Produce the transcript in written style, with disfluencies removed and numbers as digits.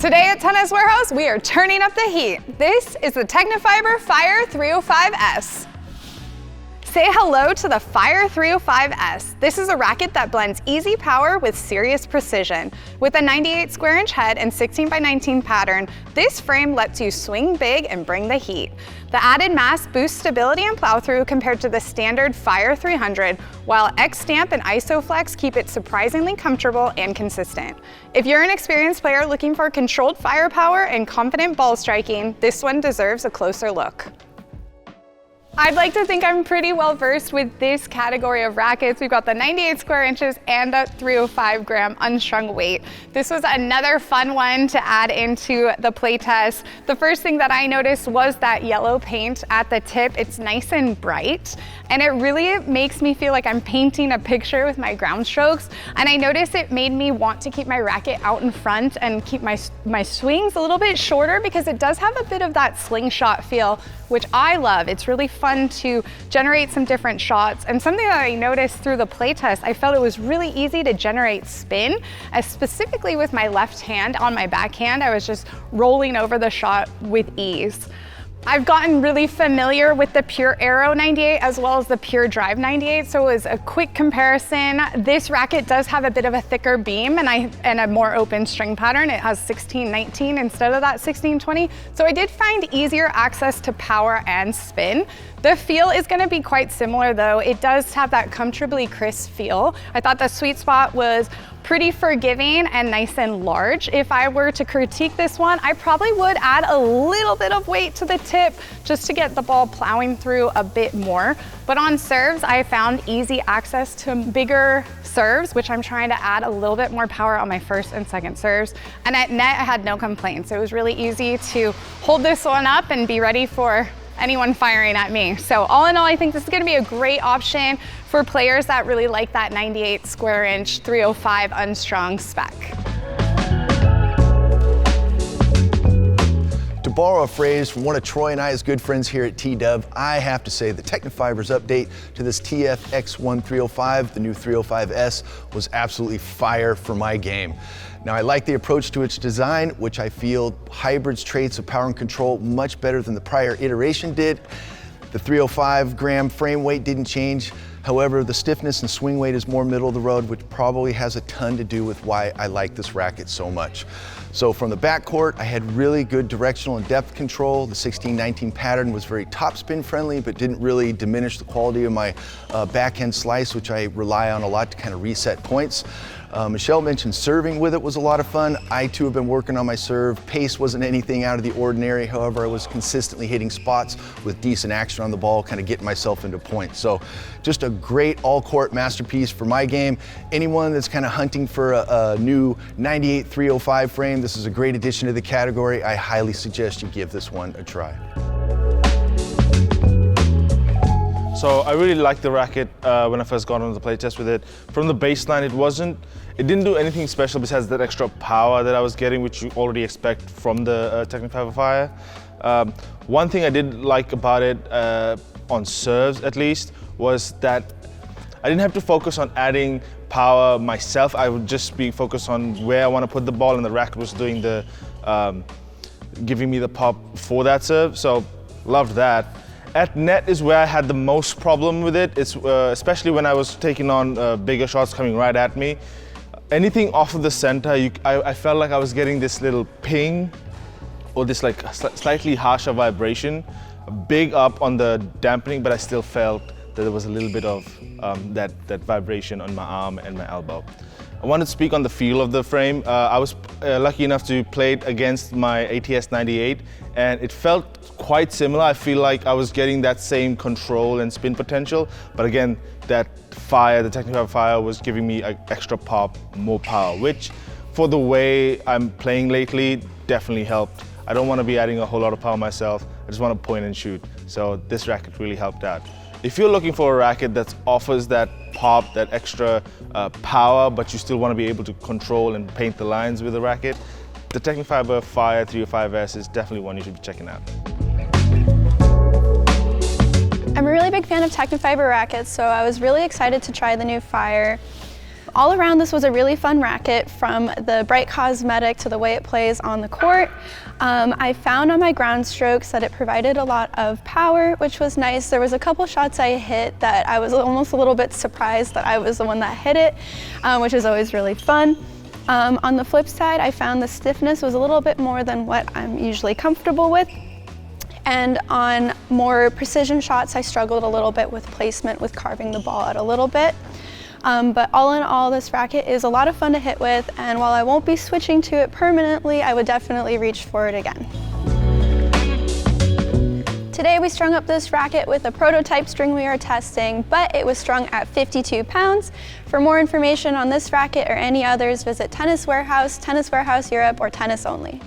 Today at Tennis Warehouse, we are turning up the heat. This is the Tecnifibre Fire 305S. Say hello to the Fire 305S. This is a racket that blends easy power with serious precision. With a 98 square inch head and 16 by 19 pattern, this frame lets you swing big and bring the heat. The added mass boosts stability and plow through compared to the standard Fire 300, while X-Stamp and IsoFlex keep it surprisingly comfortable and consistent. If you're an experienced player looking for controlled firepower and confident ball striking, this one deserves a closer look. I'd like to think I'm pretty well versed with this category of rackets. We've got the 98 square inches and a 305 gram unstrung weight. This was another fun one to add into the playtest. The first thing that I noticed was that yellow paint at the tip. It's nice and bright, and it really makes me feel like I'm painting a picture with my ground strokes. And I noticed it made me want to keep my racket out in front and keep my swings a little bit shorter, because it does have a bit of that slingshot feel, which I love. It's really fun to generate some different shots. And something that I noticed through the playtest, I felt it was really easy to generate spin, specifically with my left hand on my backhand. I was just rolling over the shot with ease. I've gotten really familiar with the Pure Aero 98 as well as the Pure Drive 98, so it was a quick comparison. This racket does have a bit of a thicker beam and a more open string pattern. It has 16-19 instead of that 16-20, so I did find easier access to power and spin. The feel is going to be quite similar though. It does have that comfortably crisp feel. I thought the sweet spot was pretty forgiving and nice and large. If I were to critique this one, I probably would add a little bit of weight to the tip just to get the ball plowing through a bit more. But on serves, I found easy access to bigger serves, which I'm trying to add a little bit more power on my first and second serves. And at net, I had no complaints. It was really easy to hold this one up and be ready for anyone firing at me. So all in all, I think this is going to be a great option for players that really like that 98 square inch 305 unstrung spec. To borrow a phrase from one of Troy and I's good friends here at T-Dub, I have to say the Tecnifibre's update to this TF X1 305, the new 305S, was absolutely fire for my game. Now, I like the approach to its design, which I feel hybrids traits of power and control much better than the prior iteration did. The 305 gram frame weight didn't change. However, the stiffness and swing weight is more middle of the road, which probably has a ton to do with why I like this racket so much. So from the backcourt, I had really good directional and depth control. The 16-19 pattern was very topspin friendly, but didn't really diminish the quality of my backhand slice, which I rely on a lot to kind of reset points. Michelle mentioned serving with it was a lot of fun. I too have been working on my serve. Pace wasn't anything out of the ordinary. However, I was consistently hitting spots with decent action on the ball, kind of getting myself into points. So just a great all-court masterpiece for my game. Anyone that's kind of hunting for a new 98 305 frame, this is a great addition to the category. I highly suggest you give this one a try. So I really liked the racket when I first got on the playtest with it. From the baseline, it didn't do anything special besides that extra power that I was getting, which you already expect from the Tecnifibre Fire. One thing I did like about it, on serves at least, was that I didn't have to focus on adding power myself. I would just be focused on where I want to put the ball, and the racket was doing the, giving me the pop for that serve. So loved that. At net is where I had the most problem with it. It's especially when I was taking on bigger shots coming right at me. Anything off of the center, I felt like I was getting this little ping or this like slightly harsher vibration, big up on the dampening, but I still felt that there was a little bit of that vibration on my arm and my elbow. I wanted to speak on the feel of the frame. I was lucky enough to play it against my ATS 98, and it felt quite similar. I feel like I was getting that same control and spin potential, but again, that fire, the Tecnifibre Fire, was giving me an extra pop, more power, which for the way I'm playing lately definitely helped. I don't want to be adding a whole lot of power myself. I just want to point and shoot. So this racket really helped out. If you're looking for a racket that offers that pop, that extra power, but you still want to be able to control and paint the lines with the racket, the Tecnifibre Fire 305S is definitely one you should be checking out. I'm a really big fan of Tecnifibre rackets, so I was really excited to try the new Fire. All around, this was a really fun racket, from the bright cosmetic to the way it plays on the court. I found on my ground strokes that it provided a lot of power, which was nice. There was a couple shots I hit that I was almost a little bit surprised that I was the one that hit it, which is always really fun. On the flip side, I found the stiffness was a little bit more than what I'm usually comfortable with. And on more precision shots, I struggled a little bit with placement, with carving the ball out a little bit. But all in all, this racket is a lot of fun to hit with, and while I won't be switching to it permanently, I would definitely reach for it again. Today we strung up this racket with a prototype string we are testing, but it was strung at 52 pounds. For more information on this racket or any others, visit Tennis Warehouse, Tennis Warehouse Europe, or Tennis Only.